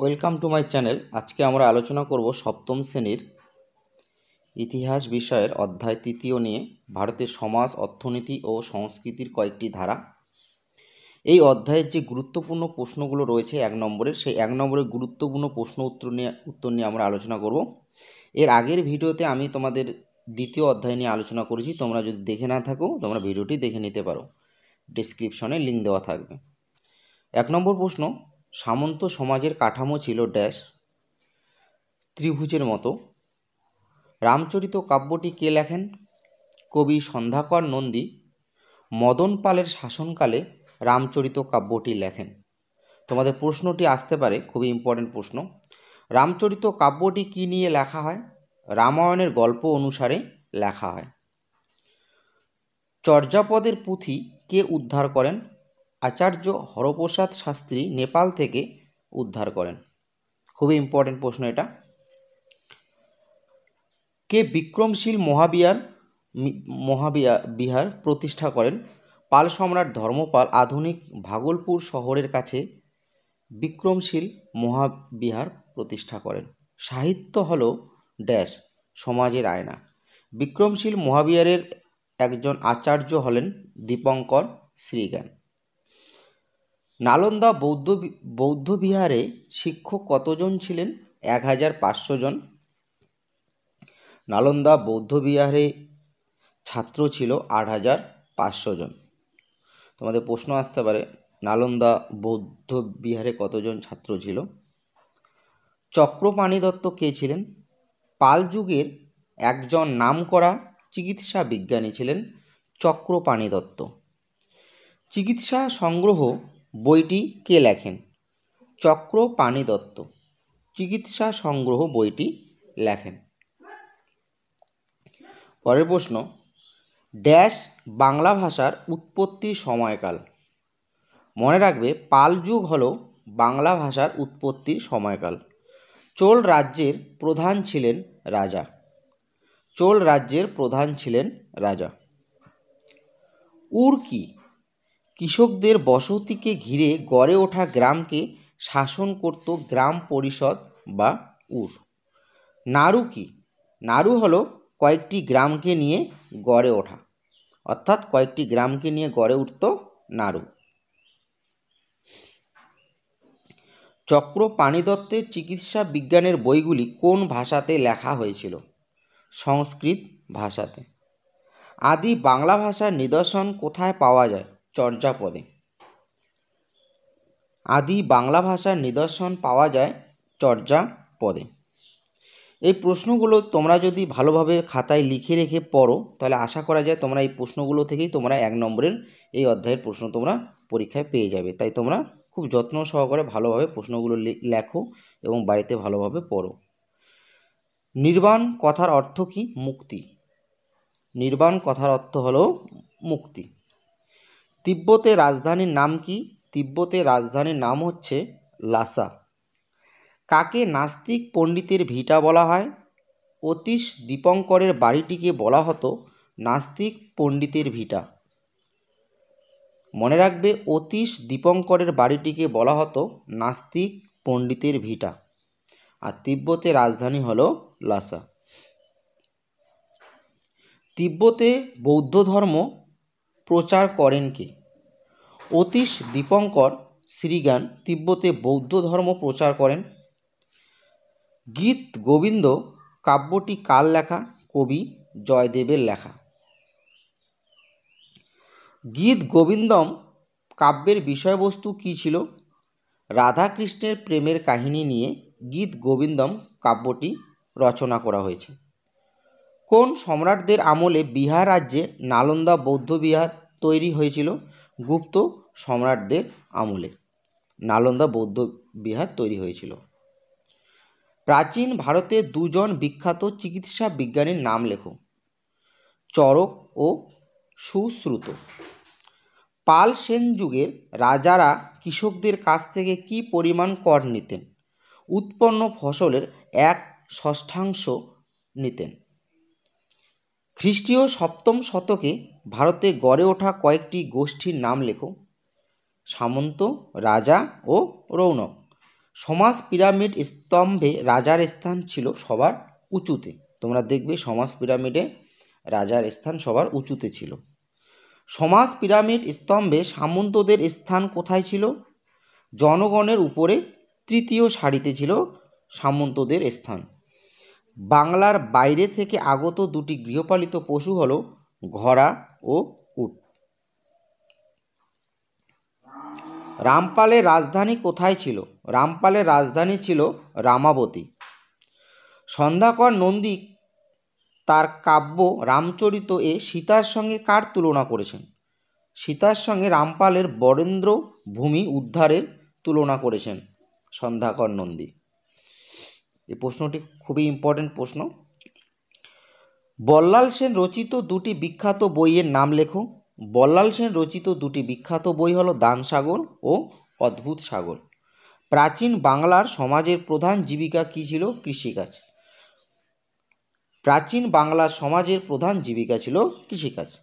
Welcome to my channel. আজকে আমরা আলোচনা করব সপ্তম শ্রেণীর ইতিহাস বিষয়ের অধ্যায় তৃতীয় নিয়ে ভারতের সমাজ, অর্থনীতি ও সংস্কৃতির কয়েকটি ধারা। এই অধ্যায়ের যে গুরুত্বপূর্ণ প্রশ্নগুলো রয়েছে এক নম্বরের, সেই এক নম্বরের গুরুত্বপূর্ণ প্রশ্ন উত্তর নিয়ে আমরা আলোচনা করব। এর আগের ভিডিওতে আমি তোমাদের দ্বিতীয় অধ্যায় নিয়ে আলোচনা করেছি। তোমরা যদি দেখে না থাকো তোমরা ভিডিওটি দেখে নিতে পারো, ডেসক্রিপশনে লিঙ্ক দেওয়া থাকবে। এক নম্বর প্রশ্ন, সামন্ত সমাজের কাঠামো ছিল ড্যাশ ত্রিভুজের মতো। রামচরিত কাব্যটি কে লেখেন? কবি সন্ধ্যাকর নন্দী মদন পালের শাসনকালে রামচরিত কাব্যটি লেখেন। তোমাদের প্রশ্নটি আসতে পারে, খুবই ইম্পর্টেন্ট প্রশ্ন। রামচরিত কাব্যটি কি নিয়ে লেখা হয়? রামায়ণের গল্প অনুসারে লেখা হয়। চর্যাপদের পুঁথি কে উদ্ধার করেন? আচার্য হরপ্রসাদ শাস্ত্রী নেপাল থেকে উদ্ধার করেন। খুবই ইম্পর্টেন্ট প্রশ্ন এটা। কে বিক্রমশীল মহাবিহার প্রতিষ্ঠা করেন? পাল সম্রাট ধর্মপাল আধুনিক ভাগলপুর শহরের কাছে বিক্রমশীল মহাবিহার প্রতিষ্ঠা করেন। সাহিত্য হল ড্যাশ সমাজের আয়না। বিক্রমশীল মহাবিহারের একজন আচার্য হলেন দীপঙ্কর শ্রীজ্ঞান। নালন্দা বৌদ্ধ বিহারে শিক্ষক কতজন ছিলেন? 1500 জন। নালন্দা বৌদ্ধ বিহারে ছাত্র ছিল 8500 জন। তোমাদের প্রশ্ন আসতে পারে, নালন্দা বৌদ্ধ বিহারে কতজন ছাত্র ছিল? চক্রপাণি দত্ত কে ছিলেন? পাল যুগের একজন নামকরা চিকিৎসা বিজ্ঞানী ছিলেন চক্রপাণি দত্ত। চিকিৎসা সংগ্রহ বইটি কে লেখেন? চক্রপাণি দত্ত চিকিৎসা সংগ্রহ বইটি লেখেন। পরের প্রশ্ন, ড্যাশ বাংলা ভাষার উৎপত্তির সময়কাল। মনে রাখবে, পাল যুগ হল বাংলা ভাষার উৎপত্তির সময়কাল। চোল রাজ্যের প্রধান ছিলেন রাজা। চোল রাজ্যের প্রধান ছিলেন রাজা। উর কি? কৃষকদের বসতিকে ঘিরে গড়ে ওঠা গ্রামকে শাসন করত গ্রাম পরিষদ বা উর। নাড়ু কি? নাড়ু হলো কয়েকটি গ্রামকে নিয়ে গড়ে ওঠা, অর্থাৎ কয়েকটি গ্রামকে নিয়ে গড়ে উঠত নাড়ু। চক্রপাণি দত্তের চিকিৎসা বিজ্ঞানের বইগুলি কোন ভাষাতে লেখা হয়েছিল? সংস্কৃত ভাষাতে। আদি বাংলা ভাষার নিদর্শন কোথায় পাওয়া যায়? চর্যাপদে। আদি বাংলা ভাষার নিদর্শন পাওয়া যায় চর্যাপদে। এই প্রশ্নগুলো তোমরা যদি ভালোভাবে খাতায় লিখে রেখে পড়ো, তাহলে আশা করা যায় তোমরা এই প্রশ্নগুলো থেকেই তোমরা 1 নম্বরের এই অধ্যায়ের প্রশ্ন তোমরা পরীক্ষায় পেয়ে যাবে। তাই তোমরা খুব যত্ন সহকারে ভালোভাবে প্রশ্নগুলো লেখো এবং বাড়িতে ভালোভাবে পড়ো। নির্বাণ কথার অর্থ কি? মুক্তি। নির্বাণ কথার অর্থ হলো মুক্তি। তিব্বতের রাজধানীর নাম কি? তিব্বতের রাজধানীর নাম হচ্ছে লাসা। কাকে নাস্তিক পণ্ডিতের ভিটা বলা হয়? অতীশ দীপঙ্করের বাড়িটিকে বলা হতো নাস্তিক পণ্ডিতের ভিটা। মনে রাখবে, অতীশ দীপঙ্করের বাড়িটিকে বলা হতো নাস্তিক পণ্ডিতের ভিটা। আর তিব্বতের রাজধানী হলো লাসা। তিব্বতে বৌদ্ধ ধর্ম প্রচার করেন কে? অতীশ দীপঙ্কর শ্রীজ্ঞান তিব্বতে বৌদ্ধ ধর্ম প্রচার করেন। গীত গোবিন্দ কাব্যটি কার লেখা? কবি জয়দেবের লেখা। গীত গোবিন্দম কাব্যের বিষয়বস্তু কী ছিল? রাধাকৃষ্ণের প্রেমের কাহিনী নিয়ে গীত গোবিন্দম কাব্যটি রচনা করা হয়েছে। কোন সম্রাটদের আমলে বিহার রাজ্যে নালন্দা বৌদ্ধ বিহার তৈরি হয়েছিল? গুপ্ত সম্রাটদের আমলে নালন্দা বৌদ্ধ বিহার তৈরি হয়েছিল। প্রাচীন ভারতে 2 জন বিখ্যাত চিকিৎসা বিজ্ঞানীর নাম লেখো। চরক ও সুশ্রুত। পাল সেন যুগের রাজারা কৃষকদের কাছ থেকে কি পরিমাণ কর নিতেন? উৎপন্ন ফসলের 1/6 নিতেন। খ্রিস্টীয় 7ম শতকে ভারতে গড়ে ওঠা কয়েকটি গোষ্ঠীর নাম লেখো। সামন্ত, রাজা ও রৌনক। সমাজ পিরামিড স্তম্ভে রাজার স্থান ছিল সবার উঁচুতে। তোমরা দেখবে সমাজ পিরামিডে রাজার স্থান সবার উঁচুতে ছিল। সমাজ পিরামিড স্তম্ভে সামন্তদের স্থান কোথায় ছিল? জনগণের উপরে তৃতীয় সারিতে ছিল সামন্তদের স্থান। বাংলার বাইরে থেকে আগত দুটি গৃহপালিত পশু হল ঘোড়া ও উট। রামপালের রাজধানী কোথায় ছিল? রামপালের রাজধানী ছিল রামাবতী। সন্ধ্যাকর নন্দী তার কাব্য রামচরিত এ সীতার সঙ্গে কার তুলনা করেছেন? সীতার সঙ্গে রামপালের বরেন্দ্র ভূমি উদ্ধারের তুলনা করেছেন সন্ধ্যাকর নন্দী। এই প্রশ্নটি খুবই ইম্পর্টেন্ট প্রশ্ন। বল্লাল সেন রচিত দুটি বিখ্যাত বইয়ের নাম লেখো। বল্লাল সেন রচিত দুটি বিখ্যাত বই হলো দানসাগর ও অদ্ভুত সাগর। প্রাচীন বাংলার সমাজের প্রধান জীবিকা কী ছিল? কৃষিকাজ। প্রাচীন বাংলার সমাজের প্রধান জীবিকা ছিল কৃষিকাজ।